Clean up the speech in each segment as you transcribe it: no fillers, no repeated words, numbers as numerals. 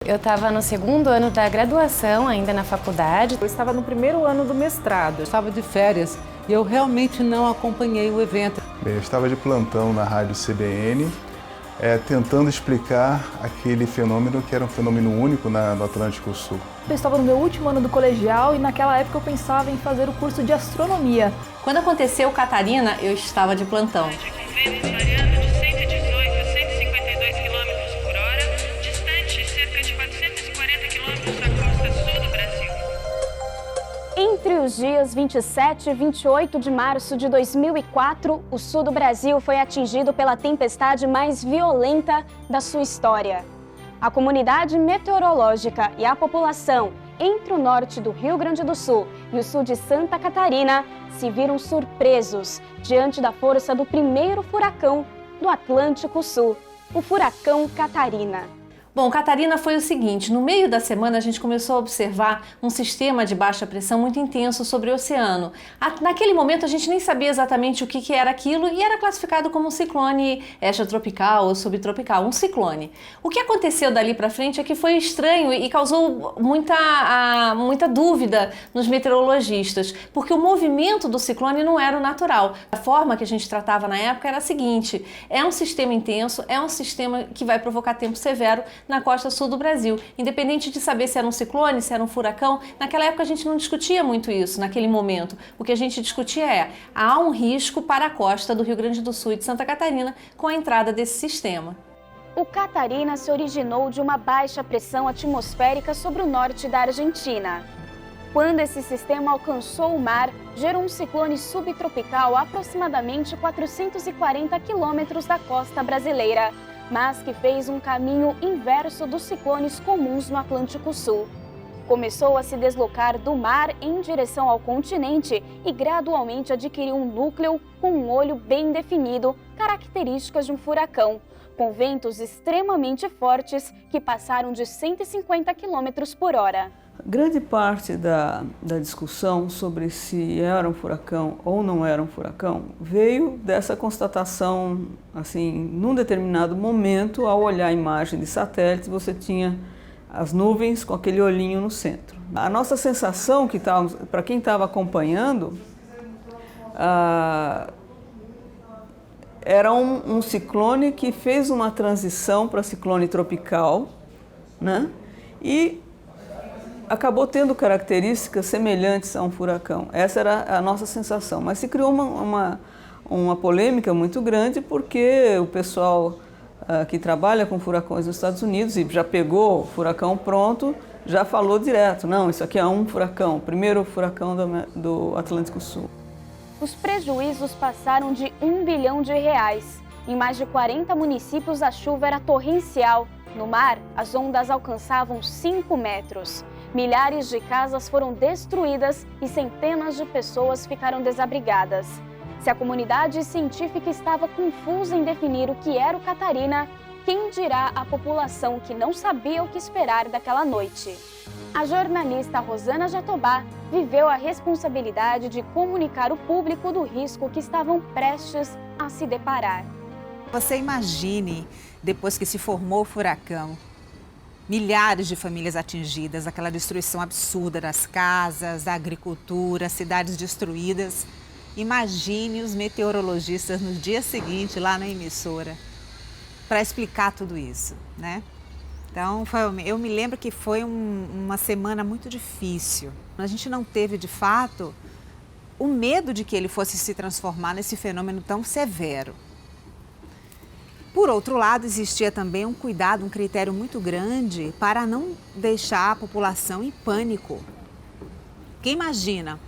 Eu estava no segundo ano da graduação, ainda na faculdade. Eu estava no primeiro ano do mestrado. Eu estava de férias e eu realmente não acompanhei o evento. Bem, eu estava de plantão na rádio CBN, tentando explicar aquele fenômeno que era um fenômeno único no Atlântico Sul. Eu estava no meu último ano do colegial e naquela época eu pensava em fazer o curso de astronomia. Quando aconteceu Catarina, eu estava de plantão. Entre os dias 27 e 28 de março de 2004, o sul do Brasil foi atingido pela tempestade mais violenta da sua história. A comunidade meteorológica e a população entre o norte do Rio Grande do Sul e o sul de Santa Catarina se viram surpresos diante da força do primeiro furacão do Atlântico Sul, o furacão Catarina. Bom, Catarina foi o seguinte, no meio da semana a gente começou a observar um sistema de baixa pressão muito intenso sobre o oceano. Naquele momento a gente nem sabia exatamente o que era aquilo e era classificado como um ciclone extratropical ou subtropical, um ciclone. O que aconteceu dali para frente é que foi estranho e causou muita dúvida nos meteorologistas, porque o movimento do ciclone não era o natural. A forma que a gente tratava na época era a seguinte, é um sistema intenso, é um sistema que vai provocar tempo severo na costa sul do Brasil. Independente de saber se era um ciclone, se era um furacão, naquela época a gente não discutia muito isso, naquele momento. O que a gente discutia há um risco para a costa do Rio Grande do Sul e de Santa Catarina com a entrada desse sistema. O Catarina se originou de uma baixa pressão atmosférica sobre o norte da Argentina. Quando esse sistema alcançou o mar, gerou um ciclone subtropical a aproximadamente 440 quilômetros da costa brasileira, mas que fez um caminho inverso dos ciclones comuns no Atlântico Sul. Começou a se deslocar do mar em direção ao continente e gradualmente adquiriu um núcleo com um olho bem definido, características de um furacão, com ventos extremamente fortes que passaram de 150 km por hora. Grande parte da discussão sobre se era um furacão ou não era um furacão veio dessa constatação, assim, num determinado momento, ao olhar a imagem de satélite, você tinha as nuvens com aquele olhinho no centro. A nossa sensação, para quem estava acompanhando, era um ciclone que fez uma transição para ciclone tropical, né? E acabou tendo características semelhantes a um furacão. Essa era a nossa sensação. Mas se criou uma polêmica muito grande porque o pessoal que trabalha com furacões nos Estados Unidos e já pegou o furacão pronto, já falou direto, não, isso aqui é um furacão, o primeiro furacão do Atlântico Sul. Os prejuízos passaram de R$1 bilhão. Em mais de 40 municípios a chuva era torrencial. No mar, as ondas alcançavam 5 metros. Milhares de casas foram destruídas e centenas de pessoas ficaram desabrigadas. Se a comunidade científica estava confusa em definir o que era o Catarina, quem dirá a população que não sabia o que esperar daquela noite? A jornalista Rosana Jatobá viveu a responsabilidade de comunicar o público do risco que estavam prestes a se deparar. Você imagine, depois que se formou o furacão, milhares de famílias atingidas, aquela destruição absurda das casas, da agricultura, cidades destruídas. Imagine os meteorologistas no dia seguinte, lá na emissora, para explicar tudo isso, né? Então, eu me lembro que foi uma semana muito difícil. A gente não teve, de fato, o medo de que ele fosse se transformar nesse fenômeno tão severo. Por outro lado, existia também um cuidado, um critério muito grande para não deixar a população em pânico. Quem imagina,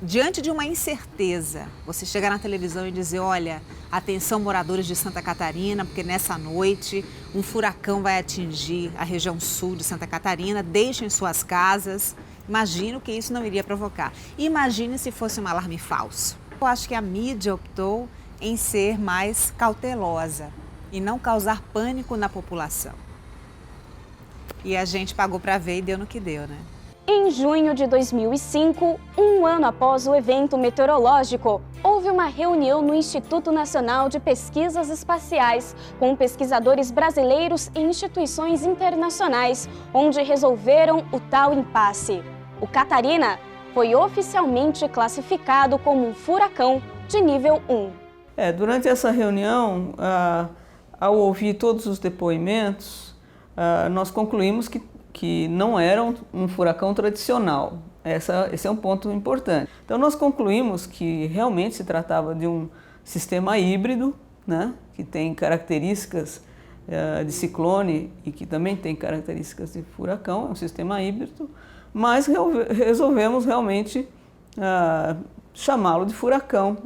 diante de uma incerteza, você chegar na televisão e dizer, olha, atenção moradores de Santa Catarina, porque nessa noite um furacão vai atingir a região sul de Santa Catarina, deixem suas casas. Imagino que isso não iria provocar. Imagine se fosse um alarme falso. Eu acho que a mídia optou em ser mais cautelosa e não causar pânico na população. E a gente pagou para ver e deu no que deu, né? Em junho de 2005, um ano após o evento meteorológico, houve uma uma reunião no Instituto Nacional de Pesquisas Espaciais com pesquisadores brasileiros e instituições internacionais, onde resolveram o tal impasse. O Catarina foi oficialmente classificado como um furacão de nível 1. Durante essa reunião, ao ouvir todos os depoimentos, nós concluímos que não era um furacão tradicional. Esse é um ponto importante. Então nós concluímos que realmente se tratava de um sistema híbrido, né, que tem características de ciclone e que também tem características de furacão, é um sistema híbrido, mas resolvemos realmente chamá-lo de furacão,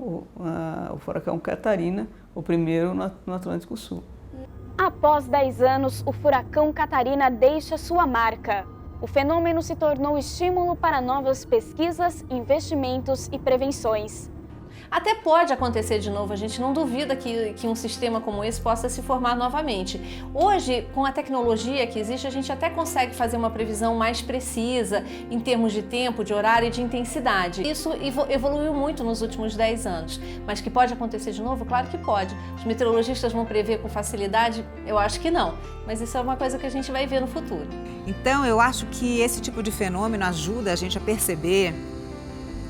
o furacão Catarina, o primeiro no Atlântico Sul. Após 10 anos, o furacão Catarina deixa sua marca. O fenômeno se tornou estímulo para novas pesquisas, investimentos e prevenções. Até pode acontecer de novo, a gente não duvida que um sistema como esse possa se formar novamente. Hoje, com a tecnologia que existe, a gente até consegue fazer uma previsão mais precisa em termos de tempo, de horário e de intensidade. Isso evoluiu muito nos últimos 10 anos, mas que pode acontecer de novo? Claro que pode. Os meteorologistas vão prever com facilidade? Eu acho que não, mas isso é uma coisa que a gente vai ver no futuro. Então, eu acho que esse tipo de fenômeno ajuda a gente a perceber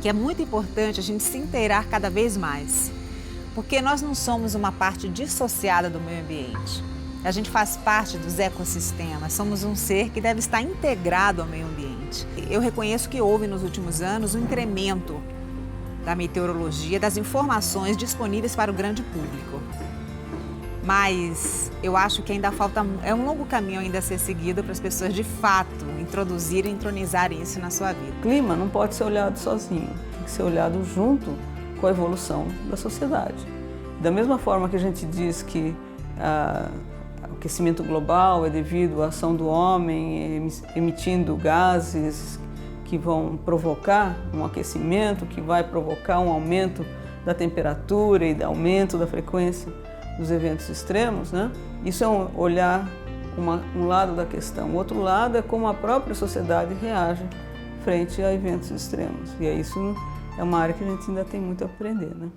que é muito importante a gente se inteirar cada vez mais, porque nós não somos uma parte dissociada do meio ambiente. A gente faz parte dos ecossistemas, somos um ser que deve estar integrado ao meio ambiente. Eu reconheço que houve nos últimos anos um incremento da meteorologia, das informações disponíveis para o grande público. Mas eu acho que ainda falta, é um longo caminho ainda a ser seguido para as pessoas de fato introduzirem, entronizarem isso na sua vida. O clima não pode ser olhado sozinho, tem que ser olhado junto com a evolução da sociedade. Da mesma forma que a gente diz que o aquecimento global é devido à ação do homem emitindo gases que vão provocar um aquecimento, que vai provocar um aumento da temperatura e aumento da frequência dos eventos extremos, né? Isso é olhar um lado da questão. O outro lado é como a própria sociedade reage frente a eventos extremos. E isso é uma área que a gente ainda tem muito a aprender, né?